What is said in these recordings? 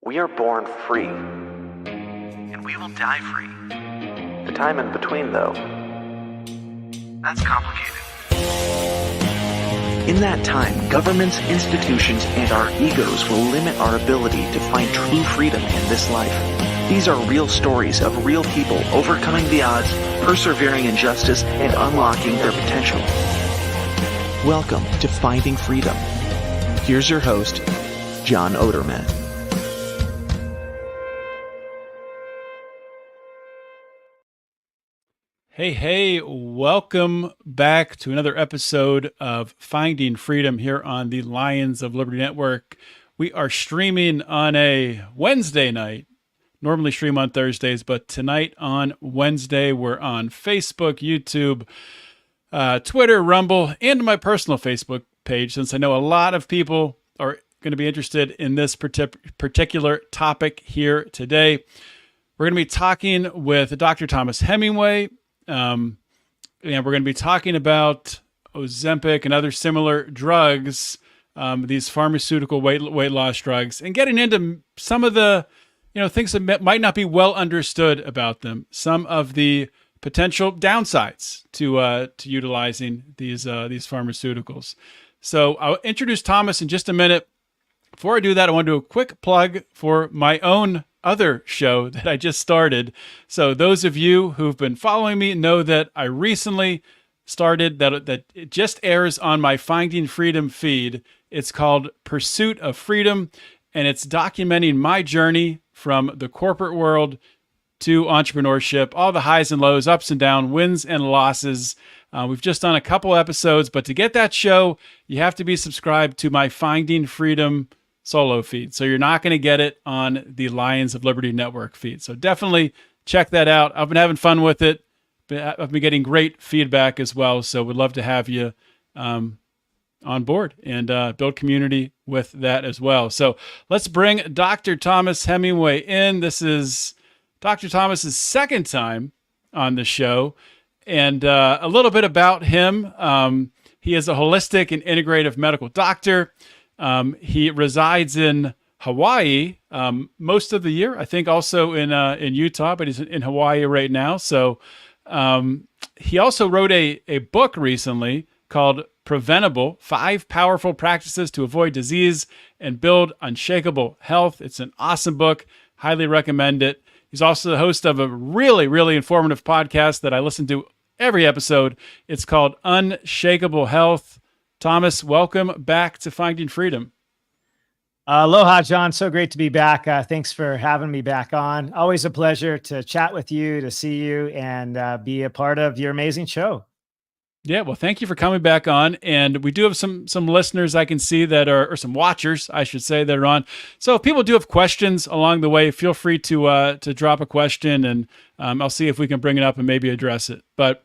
We are born free, and we will die free. The time in between, though, that's complicated. In that time, governments, institutions, and our egos will limit our ability to find true freedom in this life. These are real stories of real people overcoming the odds, persevering in justice, and unlocking their potential. Welcome to Finding Freedom. Here's your host, John Odermatt. Hey, welcome back to another episode of Finding Freedom here on the Lions of Liberty Network. We are streaming on a Wednesday night. Normally stream on Thursdays, but tonight on Wednesday, we're on Facebook, YouTube, Twitter, Rumble, and my personal Facebook page, since I know a lot of people are going to be interested in this particular topic here today. We're going to be talking with Dr. Thomas Hemmingway. And we're going to be talking about OZEMPIC and other similar drugs, these pharmaceutical weight loss drugs, and getting into some of the things that might not be well understood about them, some of the potential downsides to utilizing these pharmaceuticals. So I'll introduce Thomas in just a minute. Before I do that, I want to do a quick plug for my own other show that I just started. So those of you who've been following me know that I recently started that it just airs on my Finding Freedom feed. It's called Pursuit of Freedom, and it's documenting my journey from the corporate world to entrepreneurship, all the highs and lows, ups and downs, wins and losses. We've just done a couple episodes, but to get that show, you have to be subscribed to my Finding Freedom solo feed. So you're not going to get it on the Lions of Liberty Network feed. So definitely check that out. I've been having fun with it. I've been getting great feedback as well. So we'd love to have you on board and build community with that as well. So let's bring Dr. Thomas Hemmingway in. This is Dr. Thomas's second time on the show. And a little bit about him. He is a holistic and integrative medical doctor. He resides in Hawaii most of the year. I think also in Utah, but he's in Hawaii right now. So he also wrote a book recently called Preventable: 5 Powerful Practices to Avoid Disease and Build Unshakable Health. It's an awesome book. Highly recommend it. He's also the host of a really, really informative podcast that I listen to every episode. It's called Unshakeable Health. Thomas, welcome back to Finding Freedom. Aloha, John. So great to be back. Thanks for having me back on. Always a pleasure to chat with you, to see you, and be a part of your amazing show. Yeah, well, thank you for coming back on. And we do have some listeners I can see that are, or some watchers, I should say, that are on. So if people do have questions along the way, feel free to drop a question, and I'll see if we can bring it up and maybe address it. But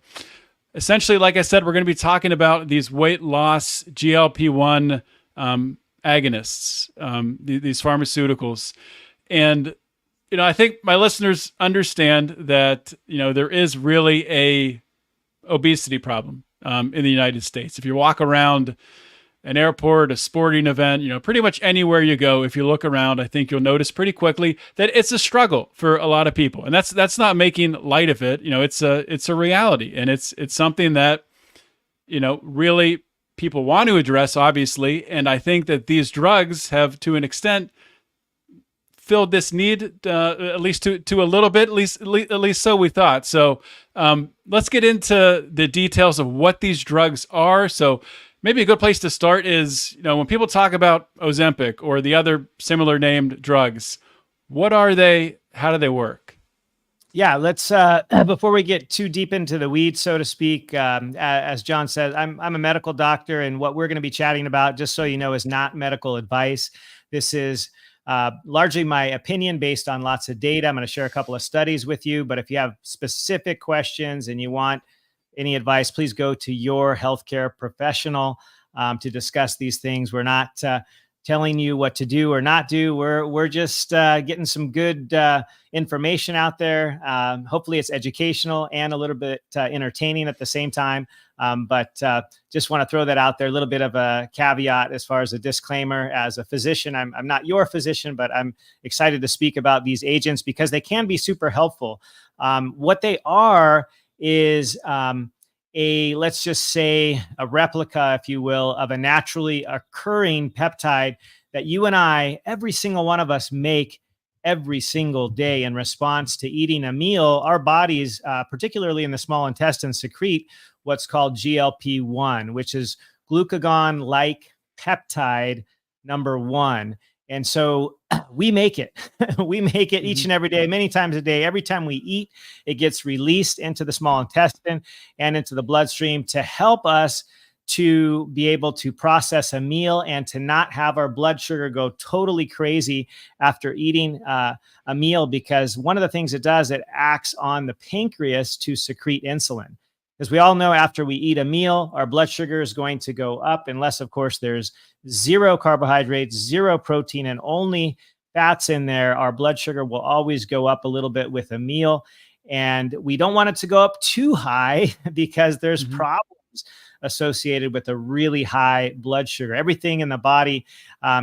essentially, like I said, we're going to be talking about these weight loss GLP-1 agonists, these pharmaceuticals. And, I think my listeners understand that, there is really a obesity problem in the United States. If you walk around an airport, a sporting event, pretty much anywhere you go, if you look around, I think you'll notice pretty quickly that it's a struggle for a lot of people. And that's not making light of it. It's a reality, and it's something that, really people want to address, obviously. And I think that these drugs have, to an extent, filled this need, at least to a little bit, at least so we thought. So let's get into the details of what these drugs are. So maybe a good place to start is, when people talk about OZEMPIC or the other similar named drugs, what are they? How do they work? Yeah, let's, before we get too deep into the weeds, so to speak, as John said, I'm a medical doctor, and what we're going to be chatting about, just so you know, is not medical advice. This is largely my opinion based on lots of data. I'm going to share a couple of studies with you, but if you have specific questions and you want any advice, please go to your healthcare professional to discuss these things. We're not telling you what to do or not do. We're just getting some good information out there. Hopefully it's educational and a little bit entertaining at the same time. But just want to throw that out there, a little bit of a caveat as far as a disclaimer. As a physician, I'm not your physician, but I'm excited to speak about these agents because they can be super helpful. What they are is let's just say a replica, if you will, of a naturally occurring peptide that you and I, every single one of us, make every single day in response to eating a meal. Our bodies, particularly in the small intestine, secrete what's called GLP-1, which is glucagon-like peptide number 1. And so we make it. We make it each and every day, many times a day. Every time we eat, it gets released into the small intestine and into the bloodstream to help us to be able to process a meal and to not have our blood sugar go totally crazy after eating a meal. Because one of the things it does, it acts on the pancreas to secrete insulin. As we all know, after we eat a meal, our blood sugar is going to go up unless, of course, there's 0 carbohydrates, 0 protein, and only fats in there. Our blood sugar will always go up a little bit with a meal. And we don't want it to go up too high because there's problems associated with a really high blood sugar. Everything in the body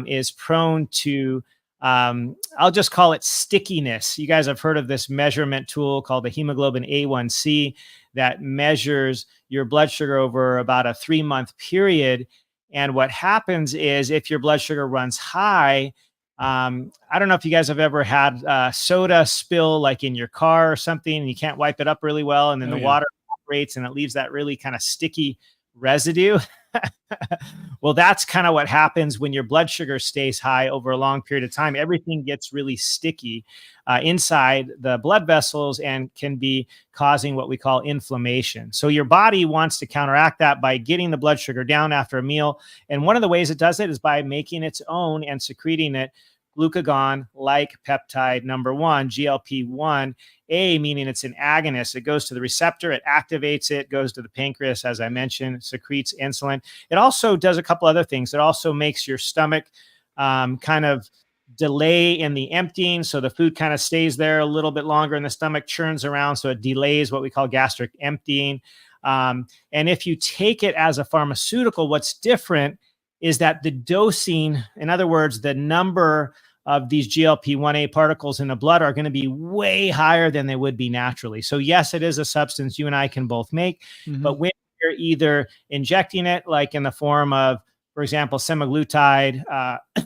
is prone to, I'll just call it stickiness. You guys have heard of this measurement tool called the hemoglobin A1C that measures your blood sugar over about a 3-month period. And what happens is if your blood sugar runs high, I don't know if you guys have ever had soda spill like in your car or something, and you can't wipe it up really well, and then the water evaporates and it leaves that really kind of sticky residue. Well, that's kind of what happens when your blood sugar stays high over a long period of time. Everything gets really sticky inside the blood vessels and can be causing what we call inflammation. So your body wants to counteract that by getting the blood sugar down after a meal. And one of the ways it does it is by making its own and secreting it glucagon-like peptide number 1, GLP-1, meaning it's an agonist. It goes to the receptor, it activates it, goes to the pancreas, as I mentioned, secretes insulin. It also does a couple other things. It also makes your stomach kind of delay in the emptying. So the food kind of stays there a little bit longer and the stomach churns around. So it delays what we call gastric emptying. And if you take it as a pharmaceutical, what's different is that the dosing, in other words, the number of these GLP-1A particles in the blood are going to be way higher than they would be naturally. So yes, it is a substance you and I can both make, but when you're either injecting it, like in the form of, for example, semaglutide,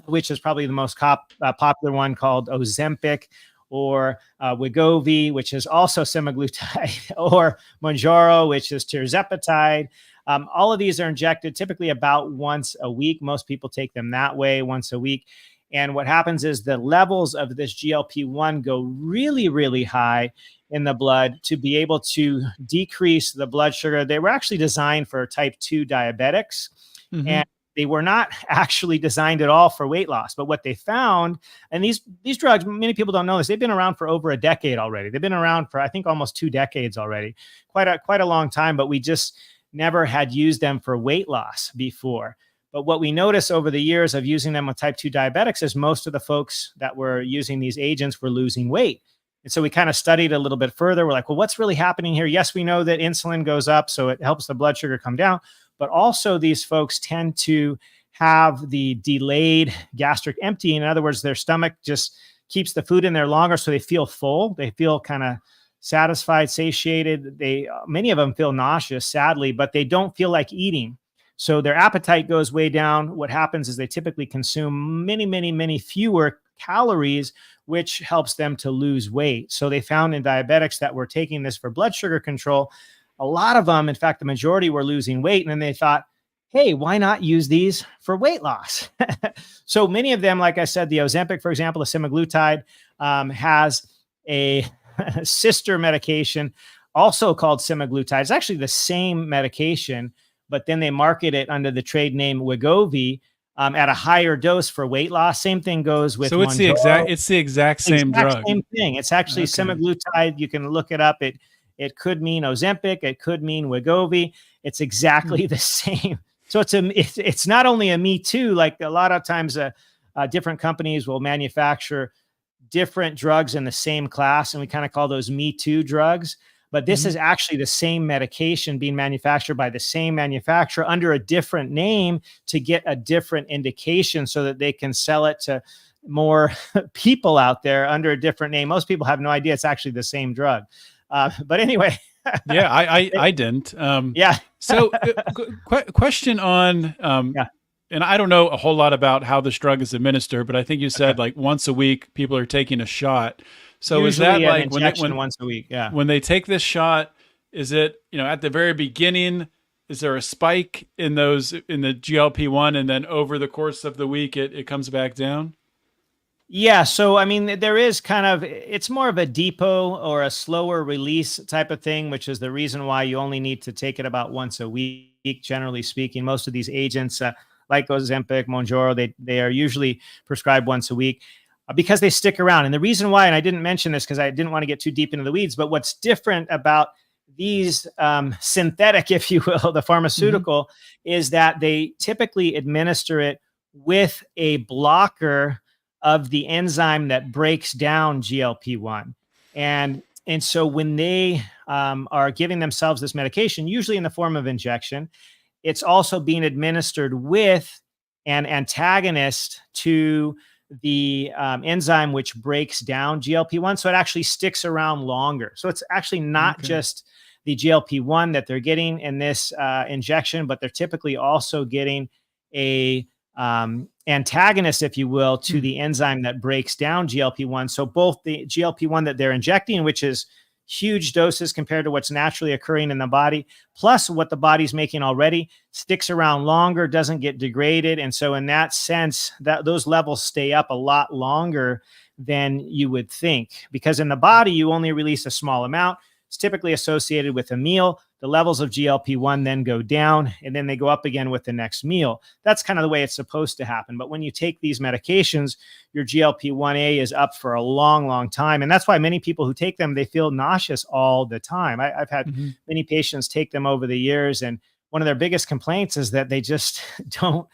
which is probably the most popular one called OZEMPIC, or Wegovy, which is also semaglutide, or Mounjaro, which is tirzepatide. All of these are injected typically about once a week. Most people take them that way, once a week. And what happens is the levels of this GLP-1 go really, really high in the blood to be able to decrease the blood sugar. They were actually designed for type 2 diabetics. And they were not actually designed at all for weight loss. But what they found, and these drugs, many people don't know this, they've been around for over a decade already. They've been around for, I think, almost 2 decades already. Quite a long time, but we just never had used them for weight loss before. But what we notice over the years of using them with type 2 diabetics is most of the folks that were using these agents were losing weight. And so we kind of studied a little bit further. We're like, well, what's really happening here? Yes, we know that insulin goes up, so it helps the blood sugar come down. But also these folks tend to have the delayed gastric emptying. In other words, their stomach just keeps the food in there longer, so they feel full. They feel kind of satisfied, satiated. Many of them feel nauseous, sadly, but they don't feel like eating. So their appetite goes way down. What happens is they typically consume many, many, many fewer calories, which helps them to lose weight. So they found in diabetics that were taking this for blood sugar control, a lot of them, in fact, the majority were losing weight. And then they thought, hey, why not use these for weight loss? So many of them, like I said, the Ozempic, for example, the semaglutide, has a sister medication also called semaglutide. It's actually the same medication, but then they market it under the trade name Wegovy at a higher dose for weight loss. Same thing goes with. So it's the exact same drug. Same thing. It's actually semaglutide. You can look it up. It could mean Ozempic. It could mean Wegovy. It's exactly the same So it's not only a me too. Like a lot of times, different companies will manufacture different drugs in the same class, and we kind of call those me too drugs. But this is actually the same medication being manufactured by the same manufacturer under a different name to get a different indication so that they can sell it to more people out there under a different name. Most people have no idea it's actually the same drug. But anyway. Yeah, I didn't. Yeah. So question on, Yeah. and I don't know a whole lot about how this drug is administered, but I think you said like once a week people are taking a shot. So Usually is that an like injection once a week? Yeah. when they take this shot, is it, at the very beginning, is there a spike in the GLP-1 and then over the course of the week it comes back down? Yeah. So, I mean, there is it's more of a depot or a slower release type of thing, which is the reason why you only need to take it about once a week, generally speaking. Most of these agents, like OZEMPIC, Mounjaro, they are usually prescribed once a week because they stick around. And the reason why, and I didn't mention this because I didn't want to get too deep into the weeds, but what's different about these synthetic, if you will, the pharmaceutical, is that they typically administer it with a blocker of the enzyme that breaks down GLP-1. And so when they are giving themselves this medication, usually in the form of injection, it's also being administered with an antagonist to the enzyme which breaks down GLP-1. So it actually sticks around longer. So it's actually not just the GLP-1 that they're getting in this injection, but they're typically also getting a antagonist, if you will, to the enzyme that breaks down GLP-1. So both the GLP-1 that they're injecting, which is huge doses compared to what's naturally occurring in the body, plus what the body's making already, sticks around longer, doesn't get degraded. And so in that sense, that those levels stay up a lot longer than you would think, because in the body, you only release a small amount. It's typically associated with a meal. The levels of GLP-1 then go down, and then they go up again with the next meal. That's kind of the way it's supposed to happen. But when you take these medications, your GLP-1A is up for a long, long time. And that's why many people who take them, they feel nauseous all the time. I've had many patients take them over the years, and one of their biggest complaints is that they just don't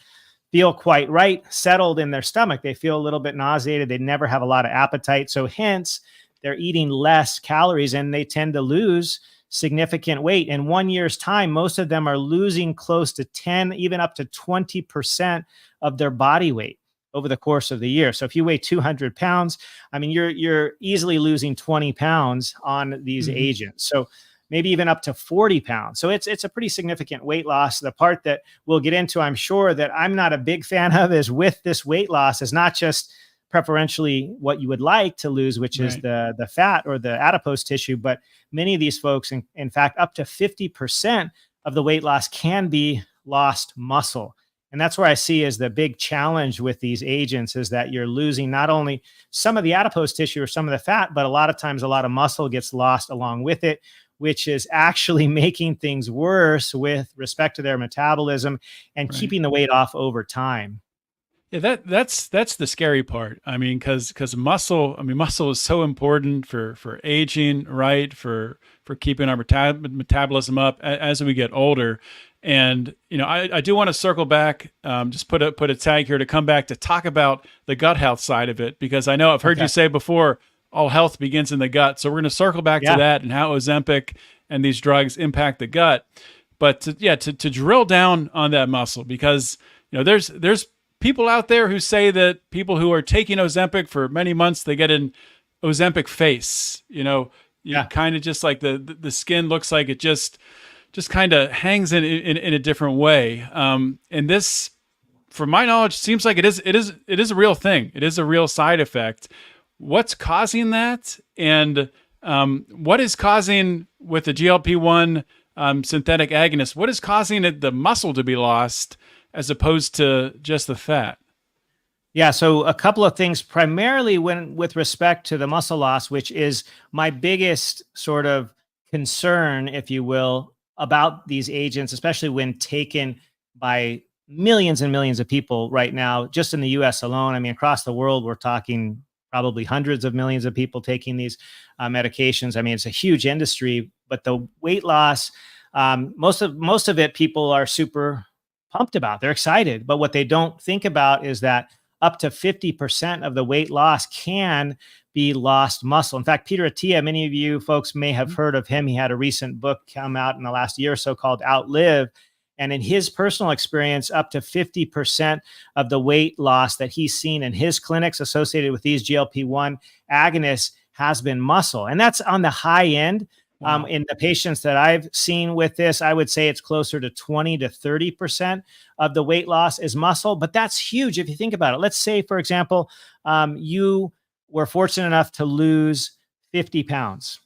feel quite right, settled in their stomach. They feel a little bit nauseated. They never have a lot of appetite. So hence, they're eating less calories, and they tend to lose significant weight. In 1 year's time, most of them are losing close to 10, even up to 20% of their body weight over the course of the year. So if you weigh 200 pounds, I mean, you're easily losing 20 pounds on these agents. So maybe even up to 40 pounds. So it's a pretty significant weight loss. The part that we'll get into, I'm sure, that I'm not a big fan of is with this weight loss is not just preferentially what you would like to lose, which is the fat or the adipose tissue. But many of these folks, in fact, up to 50% of the weight loss can be lost muscle. And that's where I see as the big challenge with these agents is that you're losing not only some of the adipose tissue or some of the fat, but a lot of times a lot of muscle gets lost along with it, which is actually making things worse with respect to their metabolism and keeping the weight off over time. Yeah, that's the scary part. I mean, because muscle is so important for aging, right? For keeping our metabolism up as we get older. And I do want to circle back, just put a tag here to come back to talk about the gut health side of it, because I know I've heard you say before, all health begins in the gut. So we're going to circle back to that and how Ozempic and these drugs impact the gut. But to drill down on that muscle, because there's people out there who say that people who are taking Ozempic for many months, they get an Ozempic face. Kind of just like the skin looks like it just kind of hangs in a different way. And this, from my knowledge, seems like it is a real thing. It is a real side effect. What's causing that? And what is causing with the GLP-1 synthetic agonist? What is causing the muscle to be lost as opposed to just the fat? Yeah, so a couple of things, primarily with respect to the muscle loss, which is my biggest sort of concern, if you will, about these agents, especially when taken by millions and millions of people right now, just in the US alone. I mean, across the world, we're talking probably hundreds of millions of people taking these medications. I mean, it's a huge industry, but the weight loss, most of it, people are super pumped about. They're excited. But what they don't think about is that up to 50% of the weight loss can be lost muscle. In fact, Peter Attia, many of you folks may have heard of him. He had a recent book come out in the last year or so called Outlive. And in his personal experience, up to 50% of the weight loss that he's seen in his clinics associated with these GLP-1 agonists has been muscle. And that's on the high end. Wow. In the patients that I've seen with this, I would say it's closer to 20 to 30% of the weight loss is muscle. But that's huge if you think about it. Let's say, for example, you were fortunate enough to lose 50 pounds.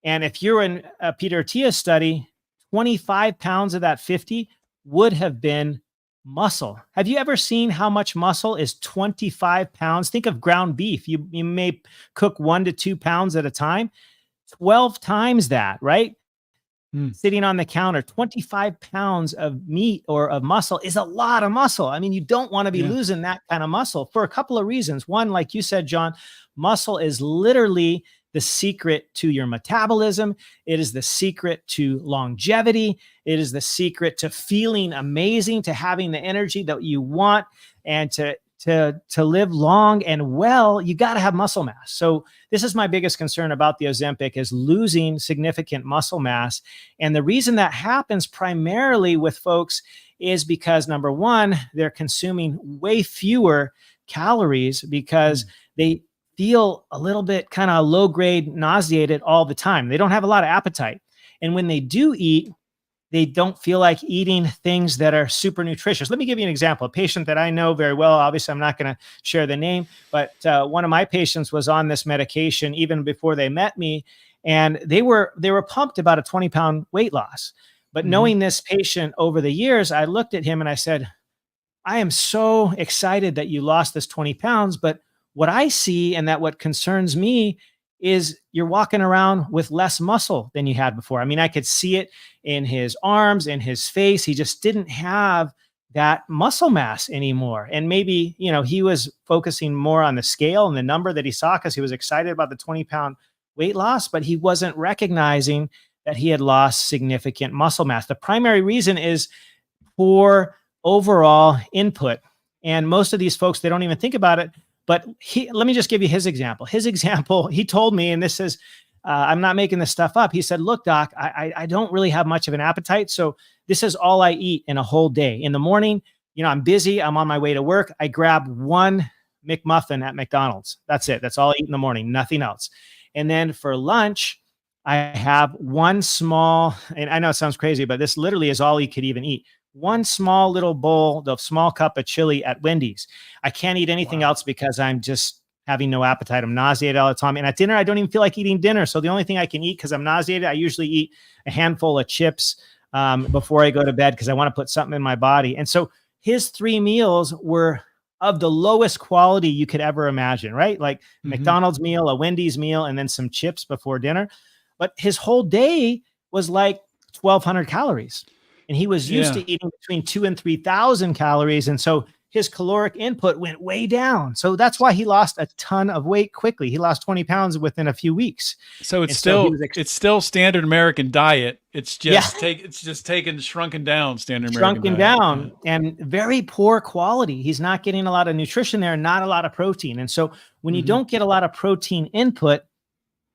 And if you're in a Peter Attia study, 25 pounds of that 50 would have been muscle. Have you ever seen how much muscle is 25 pounds? Think of ground beef. You may cook 1 to 2 pounds at a time. 12 times that, right? Sitting on the counter, 25 pounds of meat or of muscle is a lot of muscle. I mean, you don't want to be losing that kind of muscle for a couple of reasons. One, like you said, John, muscle is literally the secret to your metabolism. It is the secret to longevity. It is the secret to feeling amazing, to having the energy that you want, and to live long and well. You got to have muscle mass. So this is my biggest concern about the Ozempic, is losing significant muscle mass. And the reason that happens primarily with folks is because, number one, they're consuming way fewer calories because they feel a little bit kind of low grade nauseated all the time. They don't have a lot of appetite. And when they do eat, they don't feel like eating things that are super nutritious. Let me give you an example. A patient that I know very well, obviously I'm not going to share the name, but one of my patients was on this medication even before they met me, and they were pumped about a 20-pound weight loss. But knowing this patient over the years, I looked at him and I said, I am so excited that you lost this 20 pounds, but what I see, and that what concerns me, is you're walking around with less muscle than you had before. I mean, I could see it in his arms, in his face. He just didn't have that muscle mass anymore. And maybe, he was focusing more on the scale and the number that he saw because he was excited about the 20-pound weight loss, but he wasn't recognizing that he had lost significant muscle mass. The primary reason is poor overall input. And most of these folks, they don't even think about it. But let me just give you his example. His example, he told me, and this is, I'm not making this stuff up. He said, look, doc, I don't really have much of an appetite. So this is all I eat in a whole day. In the morning, I'm busy. I'm on my way to work. I grab one McMuffin at McDonald's. That's it. That's all I eat in the morning, nothing else. And then for lunch, I have one small, and I know it sounds crazy, but this literally is all he could even eat. One small little bowl, the small cup of chili at Wendy's. I can't eat anything else because I'm just having no appetite. I'm nauseated all the time. And at dinner, I don't even feel like eating dinner. So the only thing I can eat, because I'm nauseated, I usually eat a handful of chips before I go to bed because I want to put something in my body. And so his 3 meals were of the lowest quality you could ever imagine, right? Like McDonald's meal, a Wendy's meal, and then some chips before dinner. But his whole day was like 1,200 calories. And he was used to eating between 2,000 and 3,000 calories. And so his caloric input went way down. So that's why he lost a ton of weight quickly. He lost 20 pounds within a few weeks. So it's still standard American diet. It's just shrunken down standard American diet. And very poor quality. He's not getting a lot of nutrition there, not a lot of protein. And so when you don't get a lot of protein input,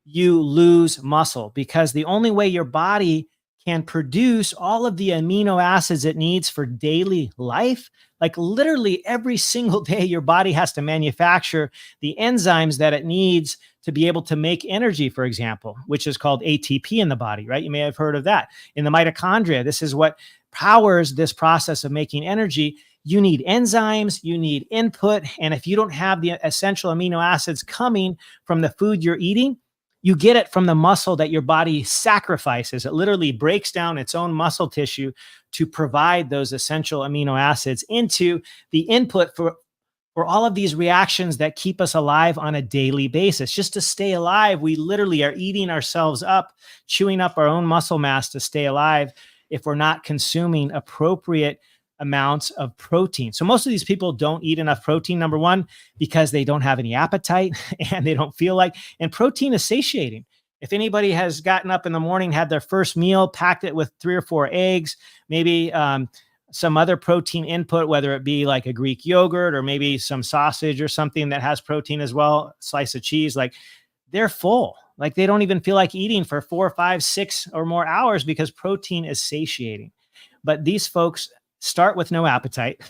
you lose muscle, because the only way your body can produce all of the amino acids it needs for daily life, like literally every single day, your body has to manufacture the enzymes that it needs to be able to make energy, for example, which is called ATP in the body, right? You may have heard of that. In the mitochondria, this is what powers this process of making energy. You need enzymes, you need input. And if you don't have the essential amino acids coming from the food you're eating, you get it from the muscle that your body sacrifices. It literally breaks down its own muscle tissue to provide those essential amino acids into the input for all of these reactions that keep us alive on a daily basis. Just to stay alive, we literally are eating ourselves up, chewing up our own muscle mass to stay alive if we're not consuming appropriate amounts of protein. So most of these people don't eat enough protein, number one, because they don't have any appetite and they don't feel like, and protein is satiating. If anybody has gotten up in the morning, had their first meal, packed it with 3 or 4 eggs, maybe some other protein input, whether it be like a Greek yogurt or maybe some sausage or something that has protein as well, slice of cheese, like they're full. Like they don't even feel like eating for 4, 5, 6 or more hours because protein is satiating. But these folks start with no appetite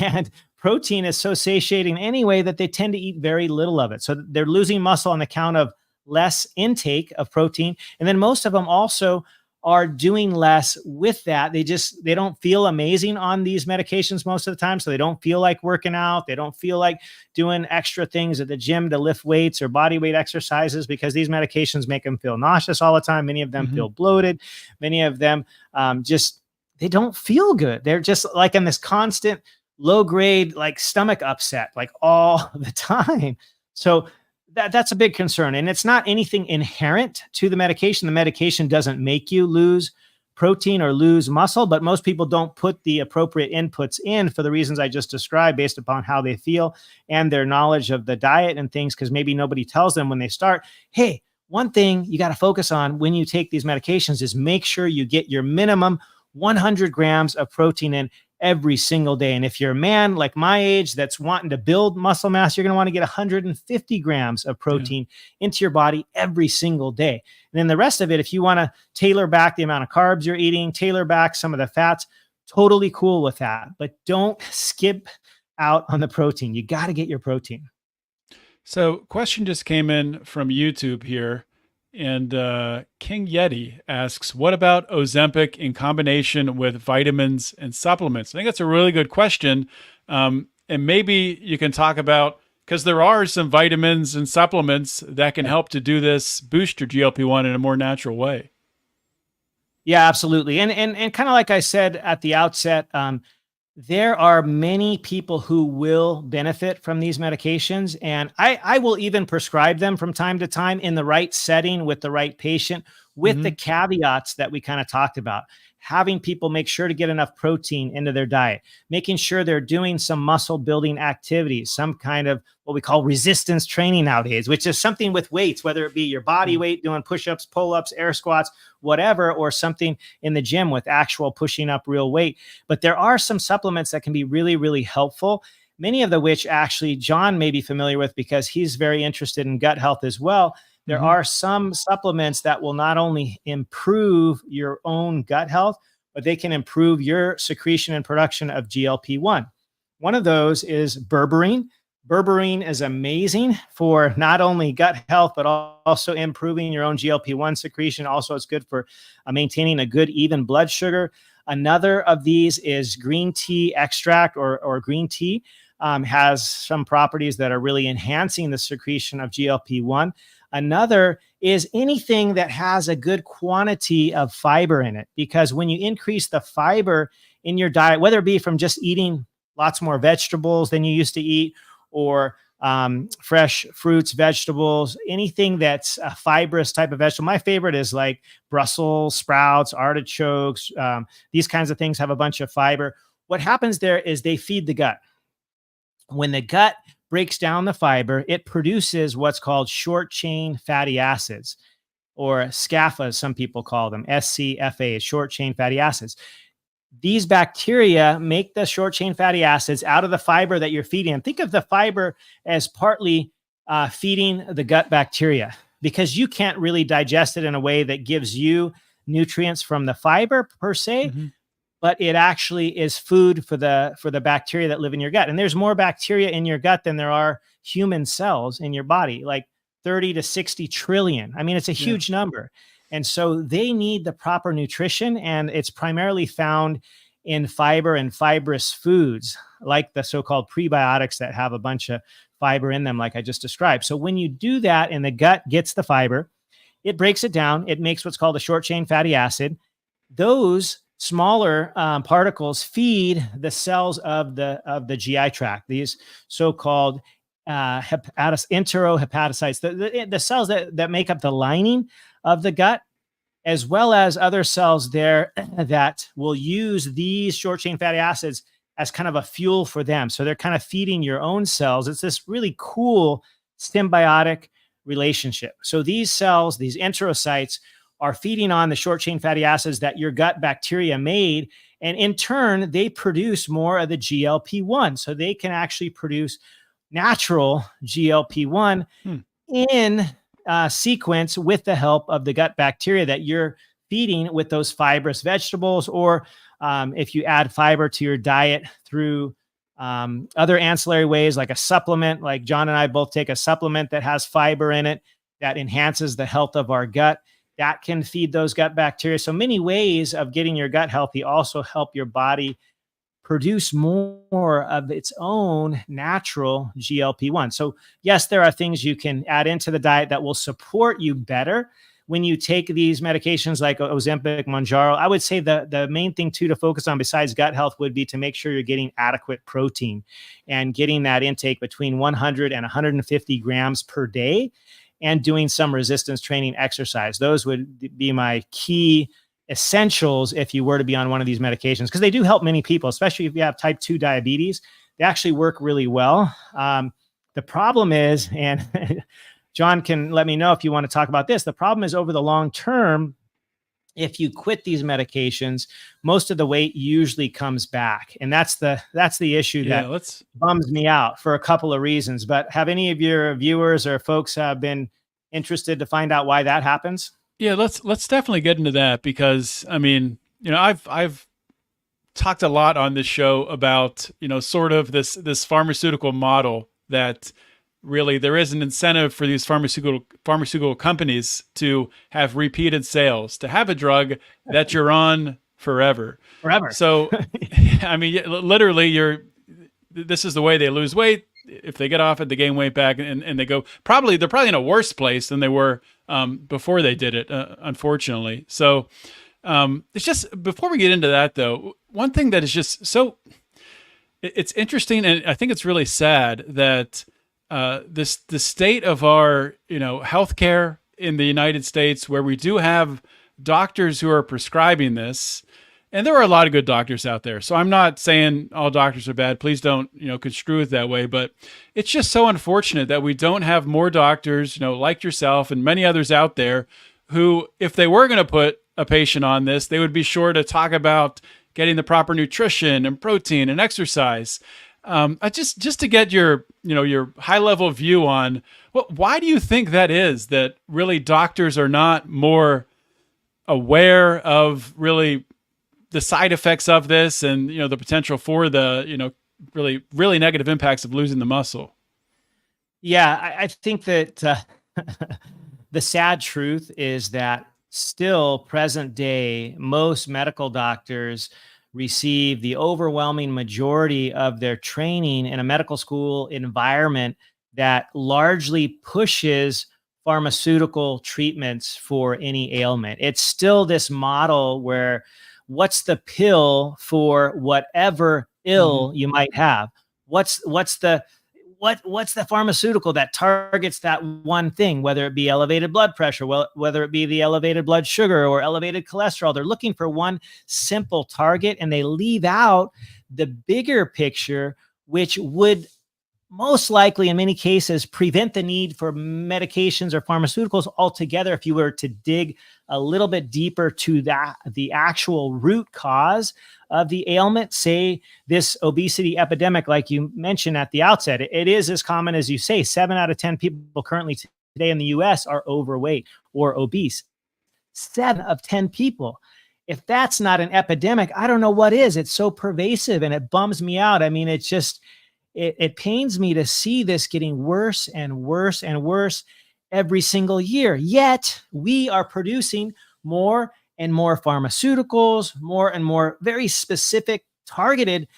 and protein is so satiating anyway that they tend to eat very little of it. So they're losing muscle on account of less intake of protein. And then most of them also are doing less with that. They don't feel amazing on these medications most of the time. So they don't feel like working out. They don't feel like doing extra things at the gym to lift weights or body weight exercises because these medications make them feel nauseous all the time. Many of them feel bloated. Many of them they don't feel good. They're just like in this constant low grade, like stomach upset, like all the time. So that's a big concern. And it's not anything inherent to the medication. The medication doesn't make you lose protein or lose muscle, but most people don't put the appropriate inputs in for the reasons I just described based upon how they feel and their knowledge of the diet and things, because maybe nobody tells them when they start, hey, one thing you got to focus on when you take these medications is make sure you get your minimum 100 grams of protein in every single day. And if you're a man like my age that's wanting to build muscle mass, you're going to want to get 150 grams of protein into your body every single day. And then the rest of it, if you want to tailor back the amount of carbs you're eating, tailor back some of the fats, totally cool with that. But don't skip out on the protein. You got to get your protein. So question just came in from YouTube here. And King Yeti asks, what about Ozempic in combination with vitamins and supplements? I think that's a really good question. And maybe you can talk about, because there are some vitamins and supplements that can help to do this, boost your GLP-1 in a more natural way. Yeah, absolutely. And kind of like I said at the outset, there are many people who will benefit from these medications, and I will even prescribe them from time to time in the right setting with the right patient, with the caveats that we kind of talked about. Having people make sure to get enough protein into their diet, making sure they're doing some muscle building activities, some kind of what we call resistance training nowadays, which is something with weights, whether it be your body weight, doing push-ups, pull-ups, air squats, whatever, or something in the gym with actual pushing up real weight. But there are some supplements that can be really, really helpful. Many of the which actually John may be familiar with because he's very interested in gut health as well. There are some supplements that will not only improve your own gut health, but they can improve your secretion and production of GLP-1. One of those is berberine. Berberine is amazing for not only gut health, but also improving your own GLP-1 secretion. Also, it's good for maintaining a good, even blood sugar. Another of these is green tea extract or green tea. Has some properties that are really enhancing the secretion of GLP-1. Another is anything that has a good quantity of fiber in it, because when you increase the fiber in your diet, whether it be from just eating lots more vegetables than you used to eat, or fresh fruits, vegetables, anything that's a fibrous type of vegetable. My favorite is like Brussels sprouts, artichokes. These kinds of things have a bunch of fiber. What happens there is they feed the gut. When the gut breaks down the fiber, it produces what's called short chain fatty acids, or SCFA, some people call them, SCFA, short chain fatty acids. These bacteria make the short chain fatty acids out of the fiber that you're feeding. And think of the fiber as partly feeding the gut bacteria, because you can't really digest it in a way that gives you nutrients from the fiber per se. But it actually is food for the bacteria that live in your gut. And there's more bacteria in your gut than there are human cells in your body, like 30 to 60 trillion. I mean, it's a huge number. And so they need the proper nutrition, and it's primarily found in fiber and fibrous foods, like the so-called prebiotics that have a bunch of fiber in them, like I just described. So when you do that and the gut gets the fiber, it breaks it down. It makes what's called a short chain fatty acid. Those smaller particles feed the cells of the GI tract, these so-called enterohepatocytes, the cells that make up the lining of the gut, as well as other cells there that will use these short chain fatty acids as kind of a fuel for them. So they're kind of feeding your own cells. It's this really cool symbiotic relationship. So these cells, these enterocytes, are feeding on the short chain fatty acids that your gut bacteria made, And in turn, they produce more of the GLP-1. So they can actually produce natural GLP-1 in sequence with the help of the gut bacteria that you're feeding with those fibrous vegetables, or if you add fiber to your diet through other ancillary ways, like a supplement, like John and I both take a supplement that has fiber in it that enhances the health of our gut, that can feed those gut bacteria. So many ways of getting your gut healthy also help your body produce more of its own natural GLP-1. So yes, there are things you can add into the diet that will support you better when you take these medications like Ozempic, Mounjaro. I would say the main thing too to focus on besides gut health would be to make sure you're getting adequate protein and getting that intake between 100 and 150 grams per day, and doing some resistance training exercise. Those would be my key essentials if you were to be on one of these medications, because they do help many people, especially if you have type 2 diabetes. They actually work really well. The problem is, and John can let me know if you want to talk about this, the problem is over the long term, if you quit these medications, most of the weight usually comes back. And that's the issue that bums me out for a couple of reasons. But have any of your viewers or folks been interested to find out why that happens? Yeah, let's definitely get into that, because I mean, I've talked a lot on this show about, sort of this pharmaceutical model that really there is an incentive for these pharmaceutical companies to have repeated sales, to have a drug that you're on forever. So, I mean, literally this is the way they lose weight. If they get off it, they gain weight back, and they're probably in a worse place than they were before they did it, unfortunately. So it's just, before we get into that though, one thing that is just so, it's interesting, and I think it's really sad that the state of our healthcare in the United States, where we do have doctors who are prescribing this. And there are a lot of good doctors out there. So I'm not saying all doctors are bad. Please don't, construe it that way. But it's just so unfortunate that we don't have more doctors, like yourself and many others out there who, if they were going to put a patient on this, they would be sure to talk about getting the proper nutrition and protein and exercise. Just to get your high level view on why do you think that is, that really doctors are not more aware of really the side effects of this, and the potential for the really negative impacts of losing the muscle? Yeah, I think that the sad truth is that still present day, most medical doctors receive the overwhelming majority of their training in a medical school environment that largely pushes pharmaceutical treatments for any ailment. It's still this model where what's the pill for whatever ill you might have? What's the pharmaceutical that targets that one thing, whether it be elevated blood pressure, whether it be the elevated blood sugar or elevated cholesterol? They're looking for one simple target, and they leave out the bigger picture, which would most likely in many cases prevent the need for medications or pharmaceuticals altogether if you were to dig a little bit deeper to the actual root cause of the ailment. Say this obesity epidemic, like you mentioned at the outset, it is as common as you say. 7 out of 10 people currently today in the US are overweight or obese. 7 of 10 people. If that's not an epidemic, I don't know what is. It's so pervasive and it bums me out. I mean, it's just, it pains me to see this getting worse and worse and worse every single year. Yet we are producing more and more pharmaceuticals, more and more very specific targeted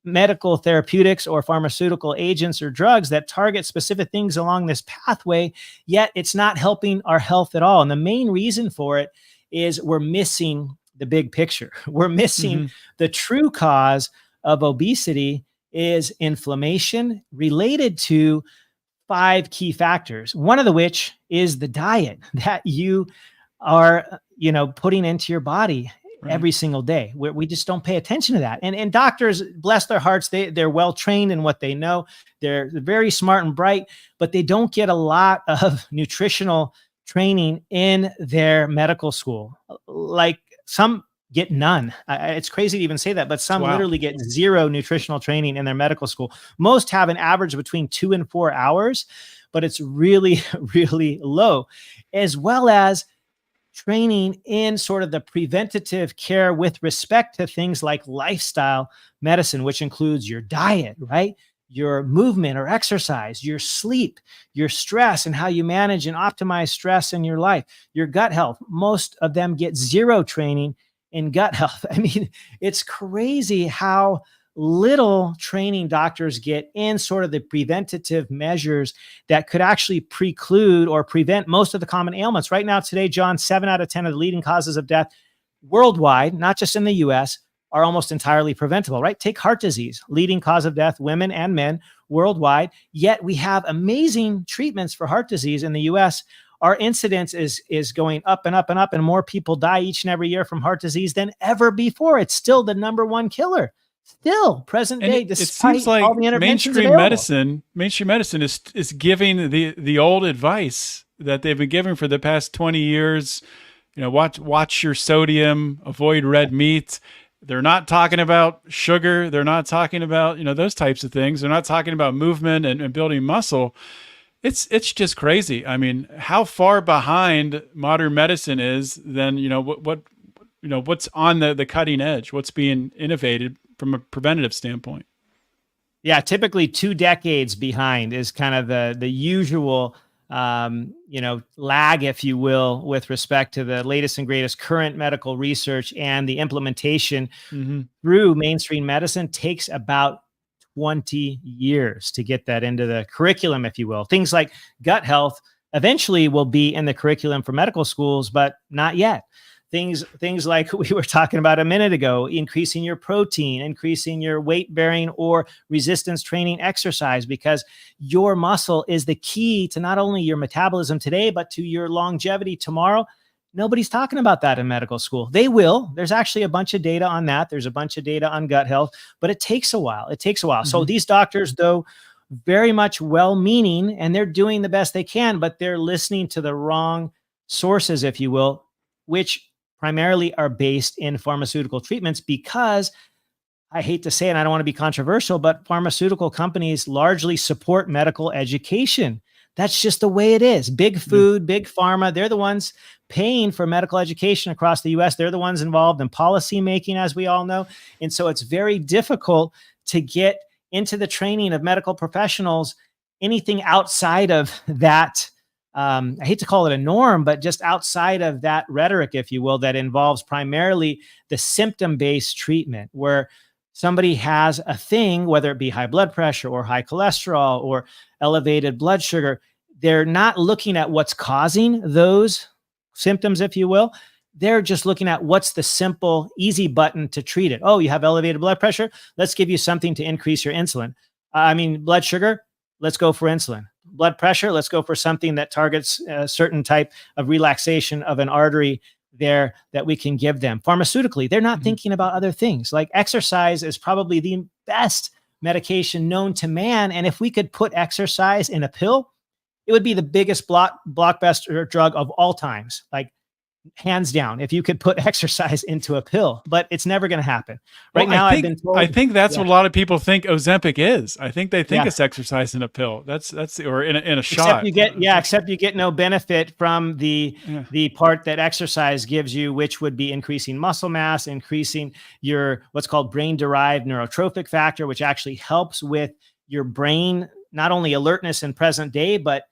medical therapeutics or pharmaceutical agents or drugs that target specific things along this pathway, yet it's not helping our health at all. And the main reason for it is we're missing the big picture. We're missing the true cause of obesity is inflammation related to 5 key factors, one of which is the diet that you are, putting into your body every single day. We just don't pay attention to that. And doctors, bless their hearts, they're well trained in what they know. They're very smart and bright, but they don't get a lot of nutritional training in their medical school. Like some get none. It's crazy to even say that, but some Wow. literally get zero nutritional training in their medical school. Most have an average between 2 and 4 hours, but it's really, really low, as well as training in sort of the preventative care with respect to things like lifestyle medicine, which includes your diet, right? Your movement or exercise, your sleep, your stress, and how you manage and optimize stress in your life, your gut health. Most of them get zero training in gut health. I mean, it's crazy how little training doctors get in sort of the preventative measures that could actually preclude or prevent most of the common ailments. Right now, today, John, 7 out of 10 of the leading causes of death worldwide, not just in the US, are almost entirely preventable, right? Take heart disease, leading cause of death, women and men worldwide. Yet we have amazing treatments for heart disease in the US. Our incidence is going up and up and up, and more people die each and every year from heart disease than ever before. It's still the number one killer. Still present And day, despite it seems like all the interventions mainstream available. medicine is giving the old advice that they've been giving for the past 20 years. You know, watch your sodium, avoid red meat. They're not talking about sugar. They're not talking about, those types of things. They're not talking about movement and building muscle. It's just crazy. I mean, how far behind modern medicine is than, what's on the cutting edge, what's being innovated from a preventative standpoint. Yeah, typically 2 decades behind is kind of the usual lag, if you will, with respect to the latest and greatest current medical research, and the implementation through mainstream medicine takes about 20 years to get that into the curriculum, if you will. Things like gut health eventually will be in the curriculum for medical schools, but not yet. Things like we were talking about a minute ago, increasing your protein, increasing your weight bearing or resistance training exercise, because your muscle is the key to not only your metabolism today, but to your longevity tomorrow. Nobody's talking about that in medical school. They will. There's actually a bunch of data on that. There's a bunch of data on gut health, but it takes a while. So these doctors, though, very much well-meaning, and they're doing the best they can, but they're listening to the wrong sources, if you will, which primarily are based in pharmaceutical treatments, because I hate to say it, and I don't want to be controversial, but pharmaceutical companies largely support medical education. That's just the way it is. Big food, big pharma, they're the ones paying for medical education across the US. They're the ones involved in policy making, as we all know. And so it's very difficult to get into the training of medical professionals, anything outside of that. I hate to call it a norm, but just outside of that rhetoric, if you will, that involves primarily the symptom-based treatment, where somebody has a thing, whether it be high blood pressure or high cholesterol or elevated blood sugar. They're not looking at what's causing those symptoms, if you will. They're just looking at what's the simple, easy button to treat it. Oh, you have elevated blood pressure? Let's give you something to increase your insulin. Blood sugar? Let's go for insulin. Blood pressure? Let's go for something that targets a certain type of relaxation of an artery there that we can give them. Pharmaceutically, they're not thinking about other things. Like exercise is probably the best medication known to man. And if we could put exercise in a pill, it would be the biggest blockbuster drug of all times. Like, hands down, if you could put exercise into a pill, but it's never going to happen. Right now, I've been told. I think that's what a lot of people think Ozempic is. I think they think it's exercise in a pill. That's or in a shot. Except you get no benefit from the part that exercise gives you, which would be increasing muscle mass, increasing your what's called brain-derived neurotrophic factor, which actually helps with your brain, not only alertness in present day, but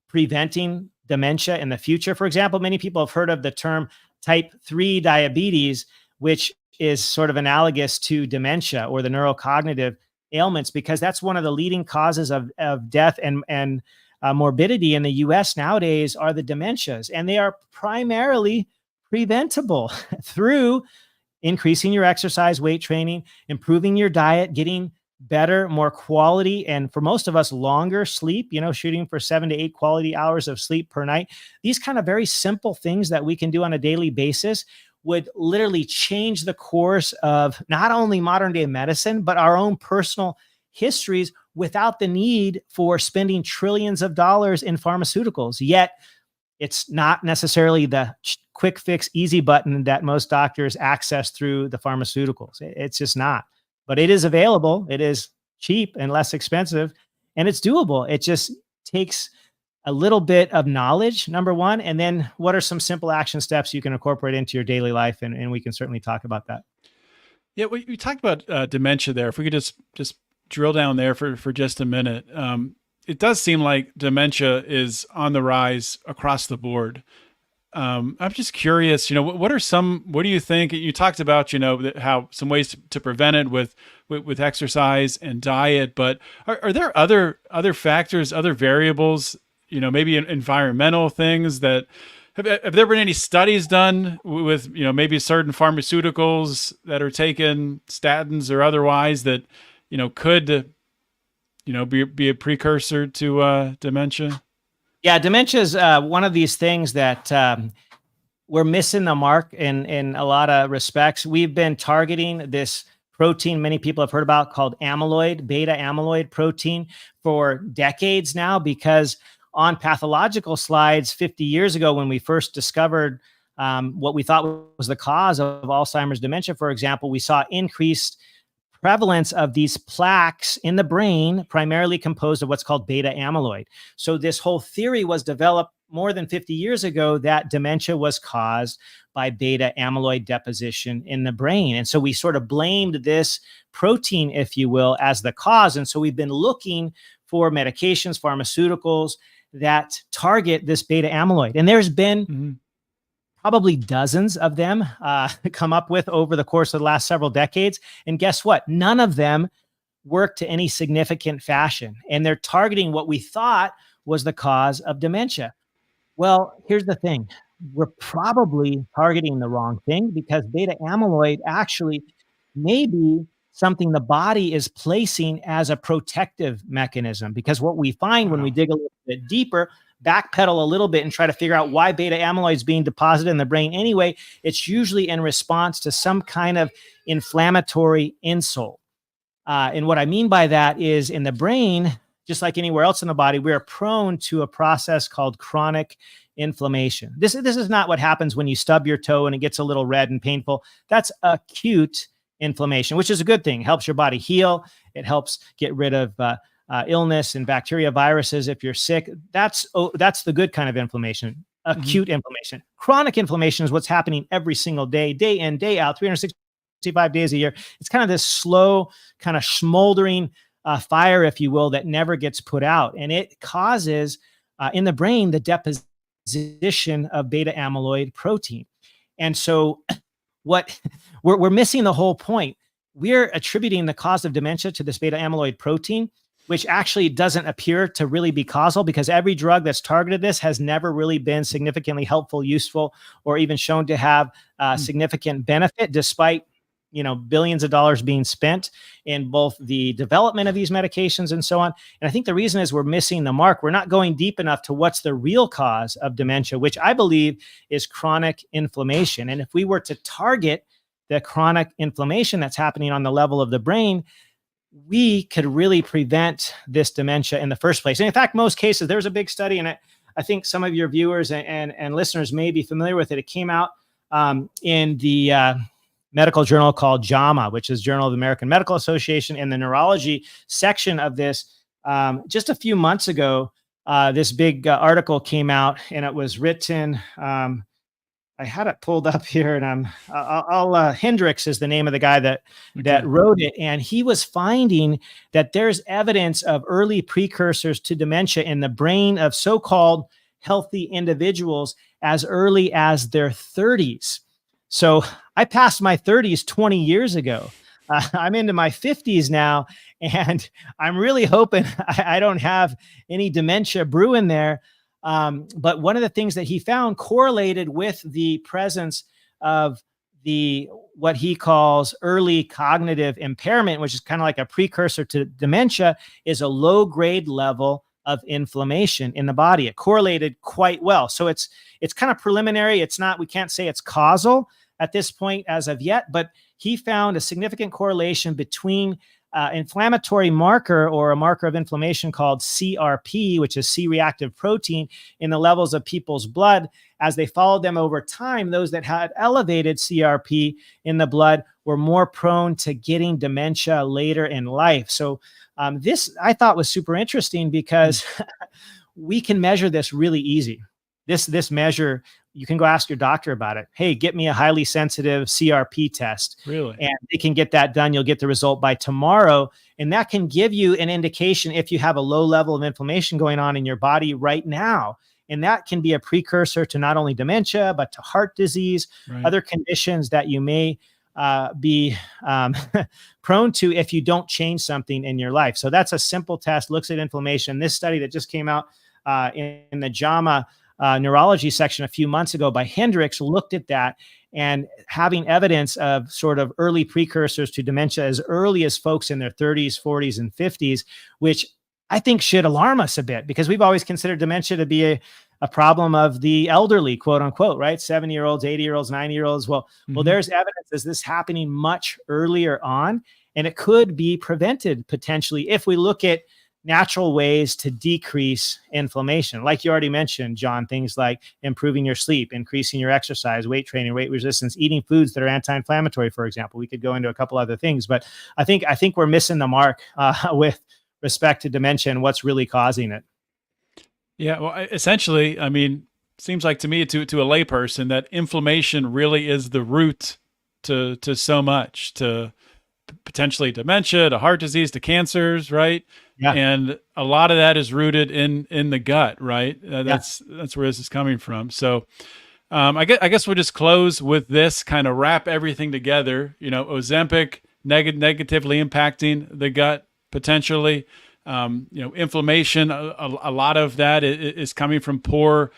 preventing dementia in the future. For example, many people have heard of the term type 3 diabetes, which is sort of analogous to dementia or the neurocognitive ailments, because that's one of the leading causes of death and morbidity in the US nowadays are the dementias. And they are primarily preventable through increasing your exercise, weight training, improving your diet, getting better, more quality, and for most of us, longer sleep, shooting for 7 to 8 quality hours of sleep per night. These kind of very simple things that we can do on a daily basis would literally change the course of not only modern day medicine, but our own personal histories without the need for spending trillions of dollars in pharmaceuticals. Yet It's not necessarily the quick fix, easy button that most doctors access through the pharmaceuticals. It's just not. But it is available. It is cheap and less expensive, and it's doable. It just takes a little bit of knowledge, number one, and then what are some simple action steps you can incorporate into your daily life, and we can certainly talk about that. Yeah, we talked about dementia there. If we could just drill down there for just a minute. It does seem like dementia is on the rise across the board. I'm just curious, what do you think? You talked about, how some ways to prevent it with exercise and diet, but are there other factors, other variables, maybe environmental things that have there been any studies done with, maybe certain pharmaceuticals that are taken, statins or otherwise, that, could, be a precursor to dementia? Yeah, dementia is one of these things that we're missing the mark in a lot of respects. We've been targeting this protein many people have heard about called amyloid, beta amyloid protein, for decades now, because on pathological slides 50 years ago, when we first discovered what we thought was the cause of Alzheimer's dementia, for example, we saw increased prevalence of these plaques in the brain, primarily composed of what's called beta amyloid. So this whole theory was developed more than 50 years ago that dementia was caused by beta amyloid deposition in the brain. And so we sort of blamed this protein, if you will, as the cause. And so we've been looking for medications, pharmaceuticals that target this beta amyloid. And there's been probably dozens of them come up with over the course of the last several decades. And guess what? None of them work to any significant fashion. And they're targeting what we thought was the cause of dementia. Well, here's the thing. We're probably targeting the wrong thing, because beta amyloid actually may be something the body is placing as a protective mechanism. Because what we find when we dig a little bit deeper, backpedal a little bit and try to figure out why beta amyloid is being deposited in the brain anyway, it's usually in response to some kind of inflammatory insult. And what I mean by that is, in the brain, just like anywhere else in the body, we are prone to a process called chronic inflammation. This is not what happens when you stub your toe and it gets a little red and painful. That's acute inflammation, which is a good thing. It helps your body heal. It helps get rid of illness and bacteria, viruses. If you're sick, that's the good kind of inflammation. Acute inflammation. Chronic inflammation is what's happening every single day, day in, day out, 365 days a year. It's kind of this slow, kind of smoldering fire, if you will, that never gets put out. And it causes in the brain the deposition of beta amyloid protein. And so what we're missing the whole point. We're attributing the cause of dementia to this beta amyloid protein, which actually doesn't appear to really be causal, because every drug that's targeted this has never really been significantly helpful, useful, or even shown to have significant benefit, despite billions of dollars being spent in both the development of these medications and so on. And I think the reason is we're missing the mark. We're not going deep enough to what's the real cause of dementia, which I believe is chronic inflammation. And if we were to target the chronic inflammation that's happening on the level of the brain, we could really prevent this dementia in the first place. And in fact, most cases, there's a big study, and I think some of your viewers and listeners may be familiar with it. It came out in the medical journal called JAMA, which is Journal of the American Medical Association, in the neurology section of this. Just a few months ago, this big article came out, and it was written, I had it pulled up here, and Hendricks is the name of the guy that wrote it. And he was finding that there's evidence of early precursors to dementia in the brain of so-called healthy individuals as early as their 30s. So I passed my 30s 20 years ago. I'm into my 50s now, and I'm really hoping I don't have any dementia brewing there. But one of the things that he found correlated with the presence of what he calls early cognitive impairment, which is kind of like a precursor to dementia, is a low grade level of inflammation in the body. It correlated quite well. So it's kind of preliminary. We can't say it's causal at this point as of yet, but he found a significant correlation between inflammatory marker, or a marker of inflammation called CRP, which is C-reactive protein, in the levels of people's blood. As they followed them over time, those that had elevated CRP in the blood were more prone to getting dementia later in life. So this I thought was super interesting because we can measure this really easy. This measure, you can go ask your doctor about it. Hey, get me a highly sensitive CRP test. Really? And they can get that done. You'll get the result by tomorrow. And that can give you an indication if you have a low level of inflammation going on in your body right now. And that can be a precursor to not only dementia, but to heart disease, Right. other conditions that you may be prone to if you don't change something in your life. So that's a simple test, looks at inflammation. This study that just came out in the JAMA neurology section a few months ago by Hendricks looked at that, and having evidence of sort of early precursors to dementia as early as folks in their 30s, 40s, and 50s, which I think should alarm us a bit, because we've always considered dementia to be a problem of the elderly, quote unquote, right? 70-year-olds, 80-year-olds, 90-year-olds. Well, there's evidence of this happening much earlier on, and it could be prevented potentially if we look at natural ways to decrease inflammation. Like you already mentioned, John, things like improving your sleep, increasing your exercise, weight training, weight resistance, eating foods that are anti-inflammatory, for example. We could go into a couple other things, but I think we're missing the mark with respect to dementia and what's really causing it. Yeah, well, essentially, I mean, seems like to me, to a layperson, that inflammation really is the root to so much, to potentially dementia, to heart disease, to cancers, right? Yeah. And a lot of that is rooted in the gut, right? That's where this is coming from. So I guess we'll just close with this, kind of wrap everything together. You know, Ozempic negatively impacting the gut potentially. You know, inflammation, a lot of that is coming from poor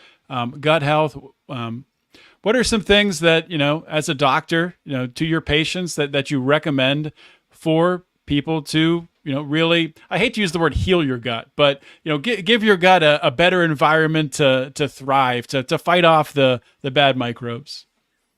gut health. What are some things that, you know, as a doctor, you know, to your patients that you recommend for people to, you know, really, I hate to use the word heal your gut, but, you know, give your gut a better environment to thrive, to fight off the bad microbes?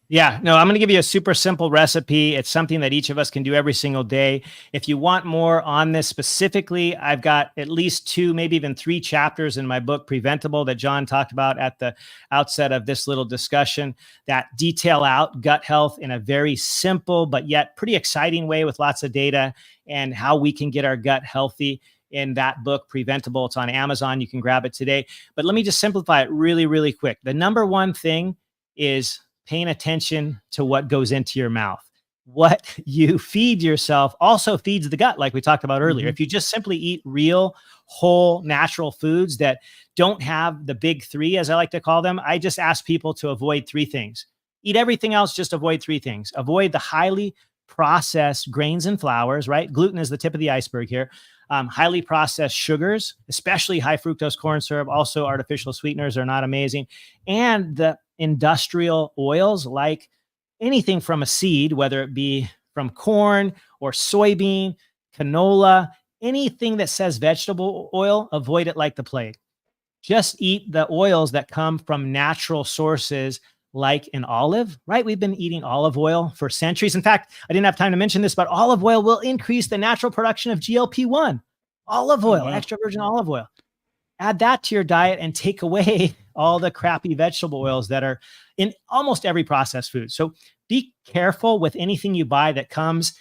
Yeah, no, I'm going to give you a super simple recipe. It's something that each of us can do every single day. If you want more on this specifically, I've got at least 2, maybe even 3 chapters in my book, Preventable, that John talked about at the outset of this little discussion, that detail out gut health in a very simple, but yet pretty exciting way with lots of data, and how we can get our gut healthy in that book, Preventable. It's on Amazon. You can grab it today. But let me just simplify it really, really quick. The number one thing is paying attention to what goes into your mouth. What you feed yourself also feeds the gut, like we talked about earlier. If you just simply eat real, whole, natural foods that don't have the big 3, as I like to call them, I just ask people to avoid 3 things. Eat everything else, just avoid 3 things. Avoid the highly processed grains and flours, right? Gluten is the tip of the iceberg here. Highly processed sugars, especially high fructose corn syrup. Also, artificial sweeteners are not amazing. And the industrial oils, like anything from a seed, whether it be from corn or soybean, canola, anything that says vegetable oil, avoid it like the plague. Just eat the oils that come from natural sources, like an olive, right? We've been eating olive oil for centuries. In fact, I didn't have time to mention this, but olive oil will increase the natural production of GLP-1. Olive oil, wow. Extra virgin olive oil. Add that to your diet and take away all the crappy vegetable oils that are in almost every processed food. So be careful with anything you buy that comes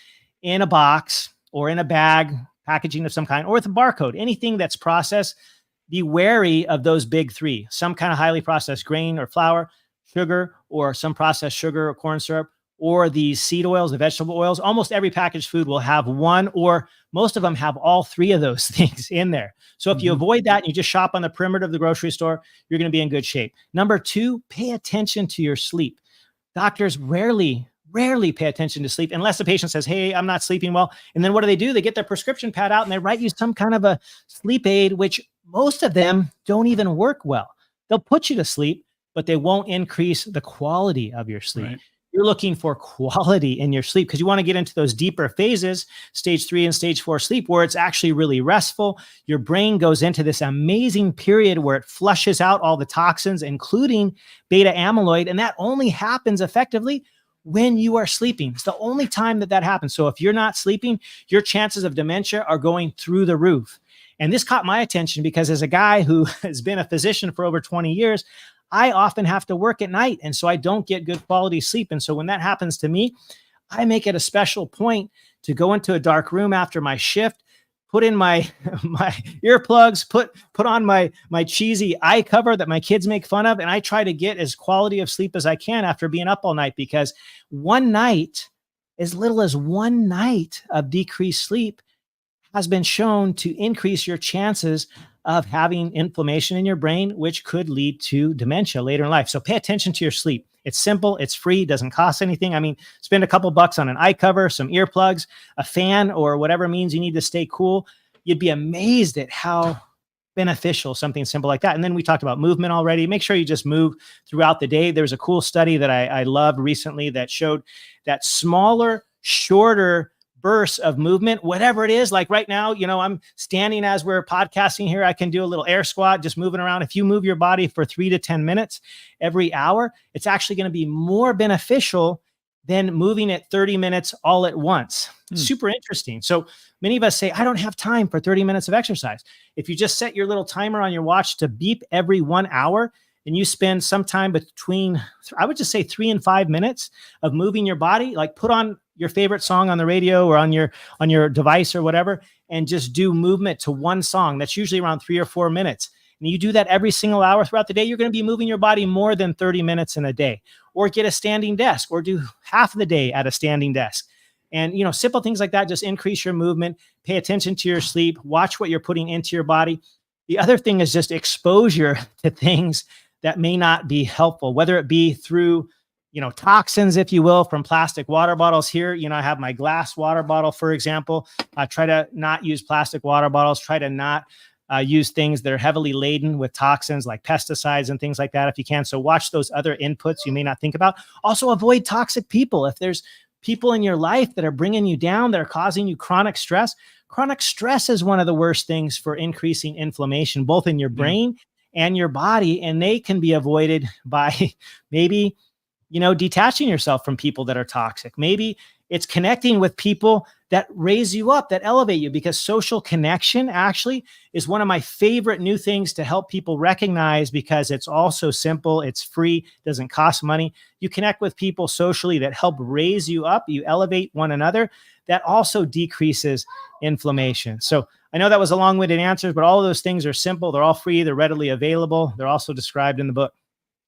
in a box or in a bag, packaging of some kind, or with a barcode. Anything that's processed, be wary of those big 3. Some kind of highly processed grain or flour, sugar, or some processed sugar or corn syrup, or these seed oils, the vegetable oils. Almost every packaged food will have one, or most of them have all 3 of those things in there. So if you avoid that and you just shop on the perimeter of the grocery store, you're going to be in good shape. Number 2, pay attention to your sleep. Doctors rarely pay attention to sleep unless the patient says, hey, I'm not sleeping well. And then what do? They get their prescription pad out and they write you some kind of a sleep aid, which most of them don't even work well. They'll put you to sleep, but they won't increase the quality of your sleep. Right. You're looking for quality in your sleep because you want to get into those deeper phases, stage 3 and stage 4 sleep, where it's actually really restful. Your brain goes into this amazing period where it flushes out all the toxins, including beta amyloid. And that only happens effectively when you are sleeping. It's the only time that happens. So if you're not sleeping, your chances of dementia are going through the roof. And this caught my attention because as a guy who has been a physician for over 20 years, I often have to work at night. And so I don't get good quality sleep. And so when that happens to me, I make it a special point to go into a dark room after my shift, put in my earplugs, put on my cheesy eye cover that my kids make fun of, and I try to get as quality of sleep as I can after being up all night, because one night, as little as one night of decreased sleep has been shown to increase your chances of having inflammation in your brain, which could lead to dementia later in life. So pay attention to your sleep. It's simple, it's free, doesn't cost anything. I mean, spend a couple bucks on an eye cover, some earplugs, a fan, or whatever means you need to stay cool. You'd be amazed at how beneficial something simple like that. And then we talked about movement already. Make sure you just move throughout the day. There's a cool study that I loved recently that showed that smaller, shorter bursts of movement, whatever it is, like right now, I'm standing as we're podcasting here. I can do a little air squat, just moving around. If you move your body for 3 to 10 minutes every hour, it's actually going to be more beneficial than moving it 30 minutes all at once. Super interesting. So many of us say, I don't have time for 30 minutes of exercise. If you just set your little timer on your watch to beep every 1 hour, and you spend some time between, I would just say 3 and 5 minutes of moving your body, like put on your favorite song on the radio or on your device or whatever, and just do movement to one song. That's usually around 3 or 4 minutes. And you do that every single hour throughout the day, you're going to be moving your body more than 30 minutes in a day. Or get a standing desk, or do half of the day at a standing desk. And, simple things like that just increase your movement. Pay attention to your sleep. Watch what you're putting into your body. The other thing is just exposure to things that may not be helpful, whether it be through, toxins, if you will, from plastic water bottles. Here, I have my glass water bottle, for example. Try to not use plastic water bottles. Try to not use things that are heavily laden with toxins like pesticides and things like that if you can. So watch those other inputs you may not think about. Also avoid toxic people. If there's people in your life that are bringing you down, that are causing you chronic stress is one of the worst things for increasing inflammation, both in your brain and your body. And they can be avoided by maybe, detaching yourself from people that are toxic. Maybe it's connecting with people that raise you up, that elevate you, because social connection actually is one of my favorite new things to help people recognize, because it's also simple, it's free, doesn't cost money. You connect with people socially that help raise you up, you elevate one another. That also decreases inflammation. So I know that was a long-winded answer, but all of those things are simple. They're all free. They're readily available. They're also described in the book.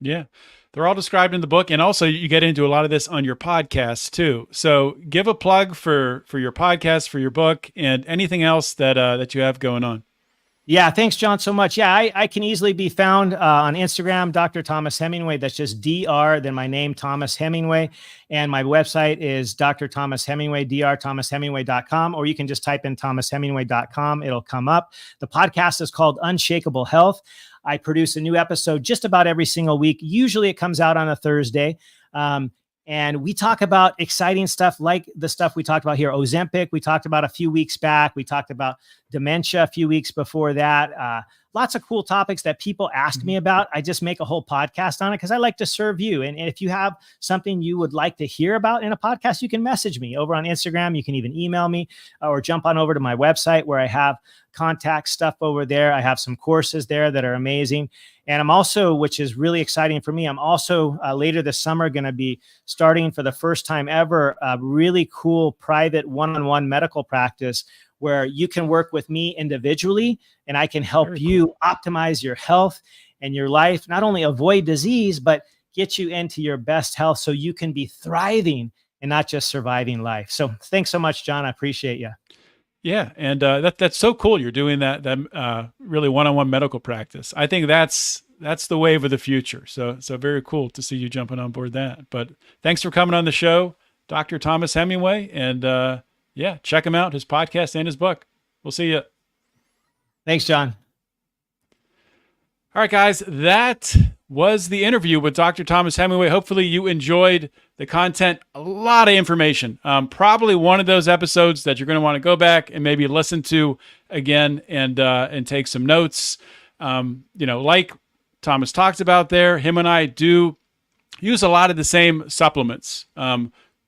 Yeah. They're all described in the book. And also you get into a lot of this on your podcast too. So give a plug for your podcast, for your book, and anything else that you have going on. Yeah. Thanks, John, so much. Yeah. I can easily be found on Instagram, Dr. Thomas Hemingway. That's just Dr. Then my name, Thomas Hemingway. And my website is Dr. Thomas Hemingway, drthomas.hemingway.com, or you can just type in thomashemingway.com. It'll come up. The podcast is called Unshakeable Health. I produce a new episode just about every single week. Usually it comes out on a Thursday. And we talk about exciting stuff like the stuff we talked about here. OZEMPIC, we talked about a few weeks back. We talked about dementia a few weeks before that. Lots of cool topics that people ask me about. I just make a whole podcast on it because I like to serve you. And if you have something you would like to hear about in a podcast, you can message me over on Instagram. You can even email me or jump on over to my website where I have contact stuff over there. I have some courses there that are amazing. And I'm also, which is really exciting for me, I'm also later this summer going to be starting for the first time ever a really cool private one-on-one medical practice where you can work with me individually and I can help you optimize your health and your life, not only avoid disease, but get you into your best health so you can be thriving and not just surviving life. So thanks so much, John. I appreciate you. Yeah. And that's so cool. You're doing that really one-on-one medical practice. I think that's the wave of the future. So very cool to see you jumping on board that. But thanks for coming on the show, Dr. Thomas Hemingway. And check him out, his podcast and his book. We'll see you. Thanks, John. All right, guys, that was the interview with Dr. Thomas Hemingway. Hopefully you enjoyed the content. A lot of information. Probably one of those episodes that you're going to want to go back and maybe listen to again and take some notes. Like Thomas talked about there, him and I do use a lot of the same supplements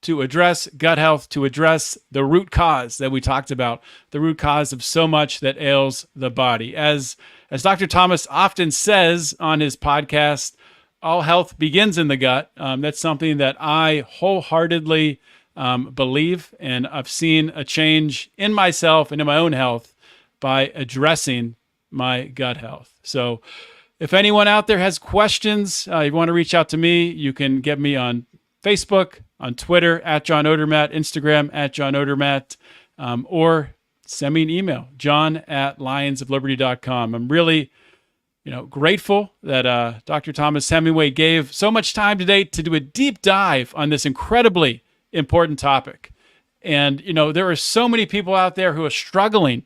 to address gut health, to address the root cause that we talked about, the root cause of so much that ails the body. As Dr. Thomas often says on his podcast, all health begins in the gut. That's something that I wholeheartedly believe, and I've seen a change in myself and in my own health by addressing my gut health. So if anyone out there has questions, you want to reach out to me, you can get me on Facebook, on Twitter, @John Odermatt, Instagram, @John Odermatt, or send me an email, john@lionsofliberty.com. I'm really grateful that Dr. Thomas Hemingway gave so much time today to do a deep dive on this incredibly important topic. And, there are so many people out there who are struggling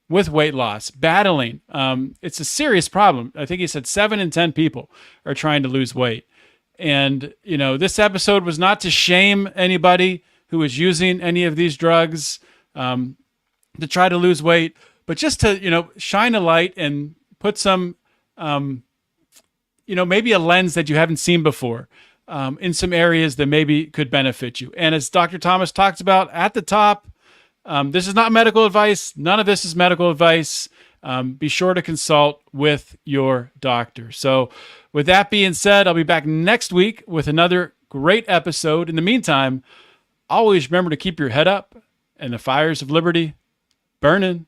with weight loss, battling. It's a serious problem. I think he said 7 in 10 people are trying to lose weight. And, this episode was not to shame anybody who is using any of these drugs to try to lose weight, but just to, shine a light and put some, maybe a lens that you haven't seen before in some areas that maybe could benefit you. And as Dr. Thomas talked about at the top, this is not medical advice. None of this is medical advice. Be sure to consult with your doctor. So with that being said, I'll be back next week with another great episode. In the meantime, always remember to keep your head up and the fires of liberty burning.